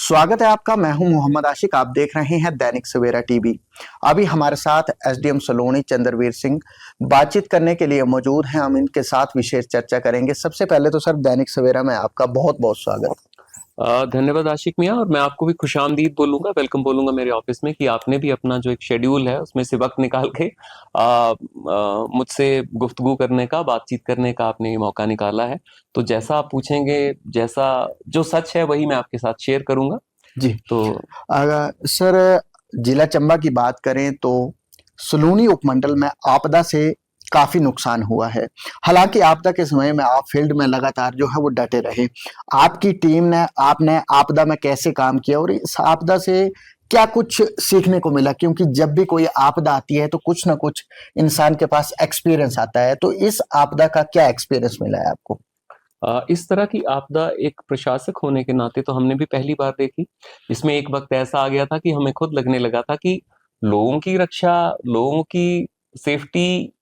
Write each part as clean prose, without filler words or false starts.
स्वागत है आपका। मैं हूं मोहम्मद आशिक। आप देख रहे हैं दैनिक सवेरा टीवी। अभी हमारे साथ एसडीएम सलोनी चंद्रवीर सिंह बातचीत करने के लिए मौजूद हैं। हम इनके साथ विशेष चर्चा करेंगे। सबसे पहले तो सर, दैनिक सवेरा में आपका बहुत बहुत स्वागत। धन्यवाद आशिक मियां, और मैं आपको भी खुशामदीद बोलूंगा, वेलकम बोलूंगा मेरे ऑफिस में, कि आपने भी अपना जो एक शेड्यूल है उसमें से वक्त निकाल के मुझसे गुफ्तगू करने का, बातचीत करने का आपने ये मौका निकाला है। तो जैसा आप पूछेंगे, जैसा जो सच है वही मैं आपके साथ शेयर करूंगा जी। तो सर, जिला चंबा की बात करें तो सलूनी उपमंडल में आपदा से काफी नुकसान हुआ है। हालांकि आपदा के समय में आप फील्ड में लगातार जो है वो डटे रहे। आपकी टीम ने आपने आपदा में कैसे काम किया और इस आपदा से क्या कुछ सीखने को मिला? क्योंकि जब भी कोई आपदा आती है तो कुछ ना कुछ इंसान के पास एक्सपीरियंस आता है। तो इस आपदा का क्या एक्सपीरियंस मिला है आपको? इस तरह की आपदा एक प्रशासक होने के नाते तो हमने भी पहली बार देखी। इसमें एक वक्त ऐसा आ गया था कि हमें खुद लगने लगा था कि लोगों की रक्षा, लोगों की सेफ्टी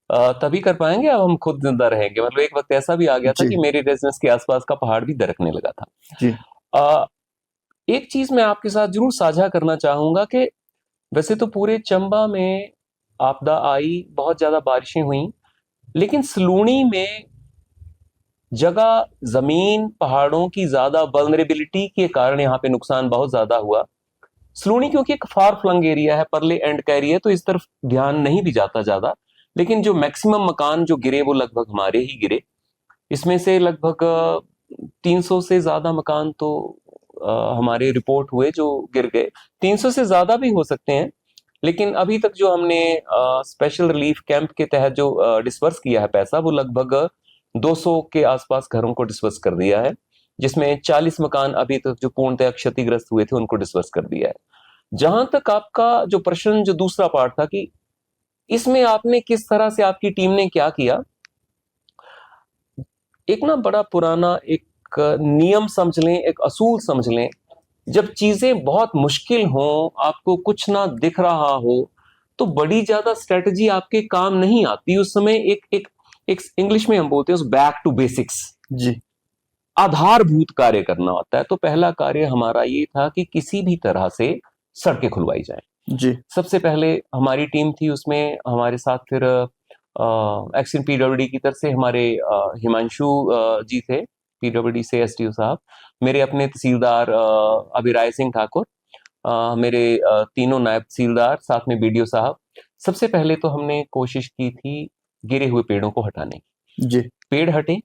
तभी कर पाएंगे अब हम खुद जिंदा रहेंगे। मतलब एक वक्त ऐसा भी आ गया था जी कि मेरे रेजिडेंस के आसपास का पहाड़ भी दरकने लगा था। जी अ, एक चीज मैं आपके साथ जरूर साझा करना चाहूंगा कि वैसे तो पूरे चंबा में आपदा आई, बहुत ज्यादा बारिशें हुई, लेकिन सलूनी में जगह, जमीन, पहाड़ों की ज्यादा वल्नरेबिलिटी के कारण यहाँ पे नुकसान बहुत ज्यादा हुआ। सलूनी क्योंकि एक फार फ्लंग एरिया है, परले एंड का एरिया, तो इस तरफ ध्यान नहीं भी जाता ज्यादा। लेकिन जो मैक्सिमम मकान जो गिरे वो लगभग हमारे ही गिरे। इसमें से लगभग 300 से ज्यादा मकान तो हमारे रिपोर्ट हुए जो गिर गए। 300 से ज्यादा भी हो सकते हैं, लेकिन अभी तक जो हमने स्पेशल रिलीफ कैंप के तहत जो डिस्पर्स किया है पैसा, वो लगभग 200 के आसपास घरों को डिस्पर्स कर दिया है, जिसमें 40 मकान अभी तक जो पूर्णतः क्षतिग्रस्त हुए थे उनको डिस्पर्स कर दिया है। जहां तक आपका जो प्रश्न, जो दूसरा पार्ट था कि इसमें आपने किस तरह से, आपकी टीम ने क्या किया, एक ना बड़ा पुराना एक नियम समझ लें, एक असूल समझ लें। जब चीजें बहुत मुश्किल हों, आपको कुछ ना दिख रहा हो, तो बड़ी ज्यादा स्ट्रेटजी आपके काम नहीं आती। उस समय एक एक एक इंग्लिश में हम बोलते हैं उस बैक टू बेसिक्स, जी आधारभूत कार्य करना होता है। तो पहला कार्य हमारा ये था कि किसी भी तरह से सड़कें खुलवाई जाए। जी सबसे पहले हमारी टीम थी, उसमें हमारे साथ फिर एक्शन पीडब्ल्यूडी की तरफ से हमारे हिमांशु जी थे, पीडब्ल्यूडी से एसडीओ साहब, मेरे अपने तहसीलदार अभिराय सिंह ठाकुर, मेरे तीनों नायब तहसीलदार, साथ में बीडीओ साहब। सबसे पहले तो हमने कोशिश की थी गिरे हुए पेड़ों को हटाने की। जी पेड़ हटे,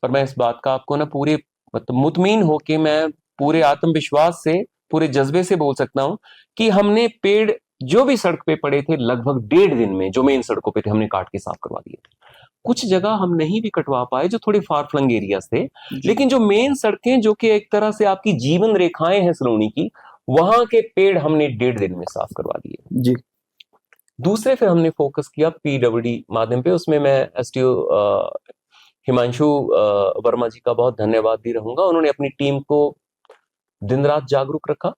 और मैं इस बात का आपको ना पूरे मतलब मुतमीन होके, मैं पूरे आत्मविश्वास से, पूरे जज्बे से बोल सकता हूं कि हमने पेड़ जो भी सड़क पे पड़े थे लगभग 1.5 दिन में, जो मेन सड़कों पे थे, हमने काट के साफ करवा दिए थे। कुछ जगह हम नहीं भी कटवा पाए जो थोड़ी फार फ्लंग एरियाज थे, जी लेकिन जो मेन सड़कें जो कि एक तरह से आपकी जीवन रेखाएं हैं सलोनी की, वहां के पेड़ हमने 1.5 दिन में साफ करवा दिए। जी दूसरे फिर हमने फोकस किया पीडब्ल्यूडी माध्यम पे। उसमें मैं एसटीओ हिमांशु वर्मा जी का बहुत धन्यवाद भी रहूंगा। उन्होंने अपनी टीम को दिन रात जागरूक रखा।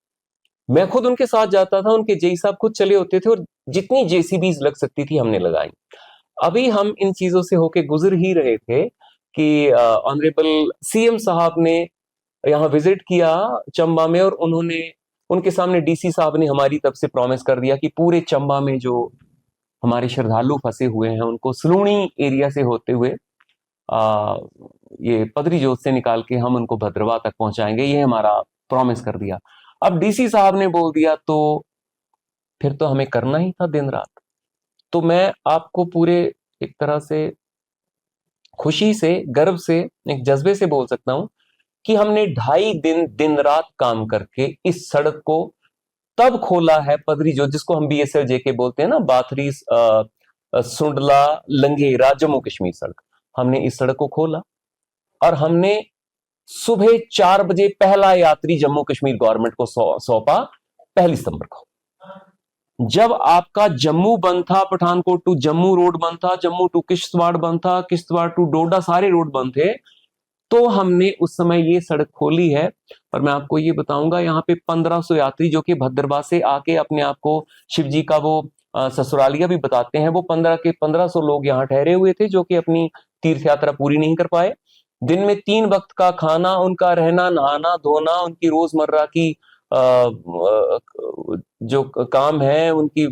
मैं खुद उनके साथ जाता था, उनके जेई साहब खुद चले होते थे, और जितनी जेसीबीज लग सकती थी हमने लगाई। अभी हम इन चीजों से होके गुजर ही रहे थे कि ऑनरेबल सीएम साहब ने यहाँ विजिट किया चंबा में, और उन्होंने, उनके सामने डीसी साहब ने हमारी तरफ से प्रॉमिस कर दिया कि पूरे चंबा में जो हमारे श्रद्धालु फंसे हुए हैं उनको सलूनी एरिया से होते हुए आ, ये पदरी जोत से निकाल के हम उनको भद्रवा तक पहुंचाएंगे। ये हमारा प्रॉमिस कर दिया। अब डीसी साहब ने बोल दिया तो फिर तो हमें करना ही था दिन रात। तो मैं आपको पूरे एक तरह से खुशी से, गर्व से, एक जज्बे से बोल सकता हूं कि हमने 2.5 दिन दिन रात काम करके इस सड़क को तब खोला है, पदरी जोत, जिसको हम बीएसएल जेके बोलते हैं ना, बाथरी सुंडला लंगेरा जम्मू कश्मीर सड़क। हमने इस सड़क को खोला, और हमने सुबह 4 बजे पहला यात्री जम्मू कश्मीर गवर्नमेंट को सौंपा 1 सितंबर को। जब आपका जम्मू बंद था, पठानकोट टू जम्मू रोड बंद था, जम्मू टू किश्तवाड़ बंद था, किश्तवाड़ टू डोडा, सारे रोड बंद थे, तो हमने उस समय ये सड़क खोली है। और मैं आपको ये बताऊंगा, यहाँ पे 1500 यात्री जो कि भद्रवा से आके अपने आप को शिव जी का वो ससुरालिया भी बताते हैं, वो 1500 लोग यहाँ ठहरे हुए थे जो कि अपनी तीर्थ यात्रा पूरी नहीं कर पाए। दिन में 3 वक्त का खाना, उनका रहना, नहाना, धोना, उनकी रोजमर्रा की जो काम है, उनकी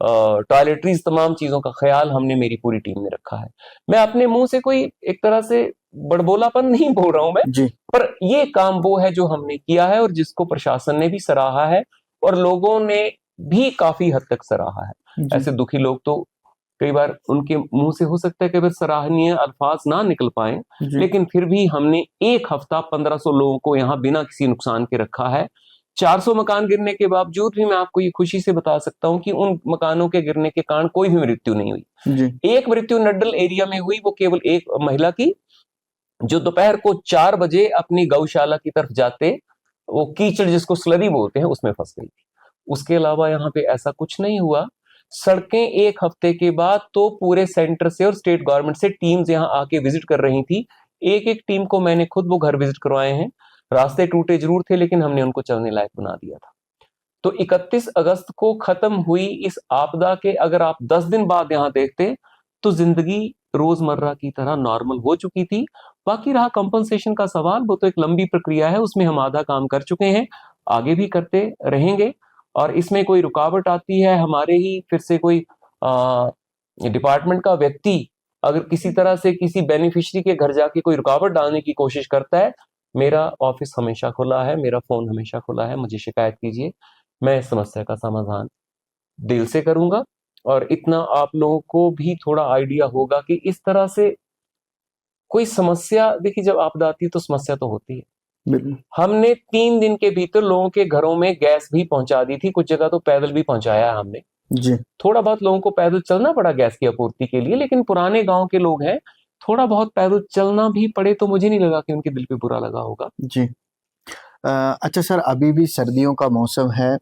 टॉयलेटरीज, तमाम चीजों का ख्याल हमने मेरी पूरी टीम ने रखा है। मैं अपने मुंह से कोई एक तरह से बड़बोलापन नहीं बोल रहा हूं मैं, जी पर ये काम वो है जो हमने किया है और जिसको प्रशासन ने भी सराहा है और लोगों ने भी काफी हद तक सराहा है। जी ऐसे दुखी लोग तो कई बार उनके मुंह से हो सकता है कि फिर सराहनीय अल्फाज ना निकल पाए, जी लेकिन फिर भी हमने एक हफ्ता 1500 लोगों को यहाँ बिना किसी नुकसान के रखा है। 400 मकान गिरने के बावजूद भी मैं आपको ये खुशी से बता सकता हूं कि उन मकानों के गिरने के कारण कोई भी मृत्यु नहीं हुई। जी एक मृत्यु नड्डल एरिया में हुई, वो केवल एक महिला की, जो दोपहर को 4 बजे अपनी गौशाला की तरफ जाते वो कीचड़ जिसको स्लरी बोलते हैं उसमें फंस गई थी। उसके अलावा यहाँ पे ऐसा कुछ नहीं हुआ। सड़कें एक हफ्ते के बाद तो पूरे सेंटर से और स्टेट गवर्नमेंट से टीम्स यहाँ आके विजिट कर रही थी। एक एक टीम को मैंने खुद वो घर विजिट करवाए हैं। रास्ते टूटे जरूर थे लेकिन हमने उनको चलने लायक बना दिया था। तो 31 अगस्त को खत्म हुई इस आपदा के अगर आप 10 दिन बाद यहाँ देखते तो जिंदगी रोजमर्रा की तरह नॉर्मल हो चुकी थी। बाकी रहा कंपनसेशन का सवाल, वो तो एक लंबी प्रक्रिया है, उसमें हम आधा काम कर चुके हैं, आगे भी करते रहेंगे। और इसमें कोई रुकावट आती है, हमारे ही फिर से कोई डिपार्टमेंट का व्यक्ति अगर किसी तरह से किसी बेनिफिशियरी के घर जाके कोई रुकावट डालने की कोशिश करता है, मेरा ऑफिस हमेशा खुला है, मेरा फोन हमेशा खुला है, मुझे शिकायत कीजिए, मैं इस समस्या का समाधान दिल से करूंगा। और इतना आप लोगों को भी थोड़ा आइडिया होगा कि इस तरह से कोई समस्या, देखिए जब आपदा आती है तो समस्या तो होती है। बिल्कुल हमने 3 दिन के भीतर लोगों के घरों में गैस भी पहुंचा दी थी, कुछ जगह तो पैदल भी पहुंचाया है हमने। जी थोड़ा बहुत लोगों को पैदल चलना पड़ा गैस की आपूर्ति के लिए, लेकिन पुराने गांव के लोग हैं, थोड़ा बहुत पैदल चलना भी पड़े तो मुझे नहीं लगा कि उनके दिल पे बुरा लगा होगा। जी अच्छा सर, अभी भी सर्दियों का मौसम है,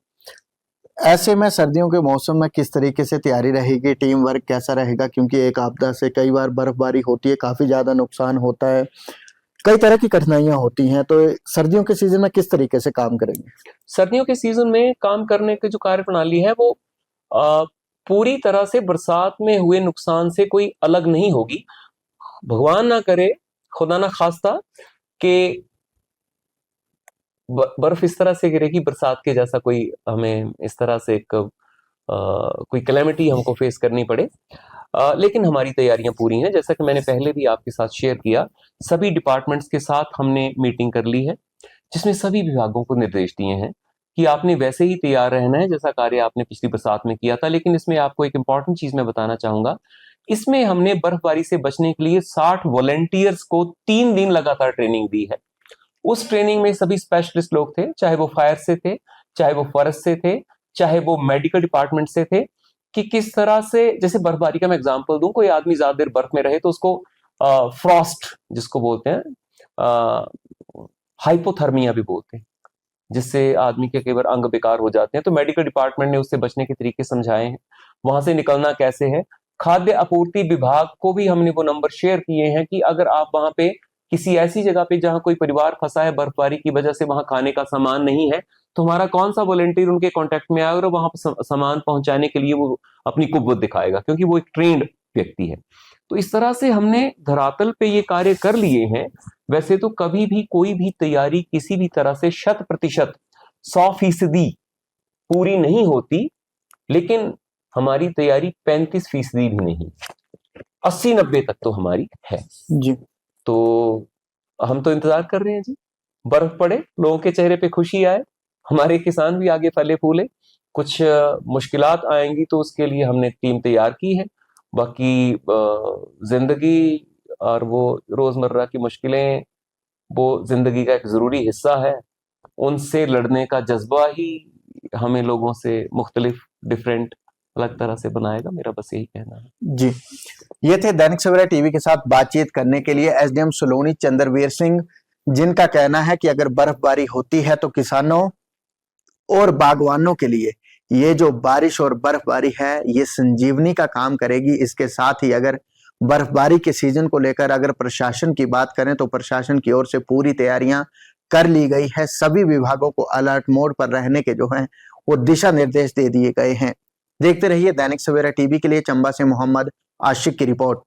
ऐसे में सर्दियों के मौसम में किस तरीके से तैयारी रहेगी, टीम वर्क कैसा रहेगा? क्योंकि एक आपदा से कई बार बर्फबारी होती है, काफी ज्यादा नुकसान होता है, कई तरह की कठिनाइयां होती हैं, तो सर्दियों के सीजन में किस तरीके से काम करेंगे? सर्दियों के सीजन में काम करने की जो कार्य प्रणाली है वो पूरी तरह से बरसात में हुए नुकसान से कोई अलग नहीं होगी। भगवान ना करे, खुदा ना खास्ता कि बर्फ इस तरह से गिरेगी बरसात के जैसा कोई हमें इस तरह से एक कोई कैलेमिटी हमको फेस करनी पड़े। लेकिन हमारी तैयारियां पूरी हैं, जैसा कि मैंने पहले भी आपके साथ शेयर किया, सभी डिपार्टमेंट्स के साथ हमने मीटिंग कर ली है, जिसमें सभी विभागों को निर्देश दिए हैं कि आपने वैसे ही तैयार रहना है जैसा कार्य आपने पिछली बरसात में किया था। लेकिन इसमें आपको एक इंपॉर्टेंट चीज मैं बताना चाहूंगा, इसमें हमने बर्फबारी से बचने के लिए 60 वॉलंटियर्स को 3 दिन लगातार ट्रेनिंग दी है। उस ट्रेनिंग में सभी स्पेशलिस्ट लोग थे, चाहे वो फायर से थे, चाहे वो फॉरेस्ट से थे, चाहे वो मेडिकल डिपार्टमेंट से थे, कि किस तरह से, जैसे बर्फबारी का मैं एग्जांपल दूं, कोई आदमी ज्यादा देर बर्फ में रहे तो उसको फ्रॉस्ट जिसको बोलते हैं, हाइपोथर्मिया भी बोलते हैं, जिससे आदमी के कई बार अंग बेकार हो जाते हैं। तो मेडिकल डिपार्टमेंट ने उससे बचने के तरीके समझाए हैं, वहां से निकलना कैसे है। खाद्य आपूर्ति विभाग को भी हमने वो नंबर शेयर किए हैं कि अगर आप वहां पे किसी ऐसी जगह पे जहां कोई परिवार फंसा है बर्फबारी की वजह से, वहां खाने का सामान नहीं है, तो हमारा कौन सा वॉलंटियर उनके कांटेक्ट में आएगा और वहां पर सामान पहुंचाने के लिए वो अपनी कुव्वत दिखाएगा, क्योंकि वो एक ट्रेंड व्यक्ति है। तो इस तरह से हमने धरातल पे ये कार्य कर लिए हैं। वैसे तो कभी भी कोई भी तैयारी किसी भी तरह से 100% 100% पूरी नहीं होती, लेकिन हमारी तैयारी 35% भी नहीं, 80-90 तक तो हमारी है। जी तो हम तो इंतजार कर रहे हैं जी, बर्फ पड़े, लोगों के चेहरे पे खुशी आए, हमारे किसान भी आगे फले फूले। कुछ मुश्किलात आएंगी तो उसके लिए हमने टीम तैयार की है। बाकी जिंदगी और वो रोजमर्रा की मुश्किलें, वो जिंदगी का एक जरूरी हिस्सा है, उनसे लड़ने का जज्बा ही हमें लोगों से मुख्तलिफ डिफरेंट अलग तरह से बनाएगा, मेरा बस यही कहना है जी। ये थे दैनिक सवेरा टीवी के साथ बातचीत करने के लिए एसडीएम सलोनी चंद्रवीर सिंह, जिनका कहना है कि अगर बर्फबारी होती है तो किसानों और बागवानों के लिए ये जो बारिश और बर्फबारी है ये संजीवनी का काम करेगी। इसके साथ ही अगर बर्फबारी के सीजन को लेकर अगर प्रशासन की बात करें तो प्रशासन की ओर से पूरी तैयारियां कर ली गई है, सभी विभागों को अलर्ट मोड पर रहने के जो है वो दिशा निर्देश दे दिए गए हैं। देखते रहिए दैनिक सवेरा टीवी के लिए। चंबा से मोहम्मद आशिक की रिपोर्ट।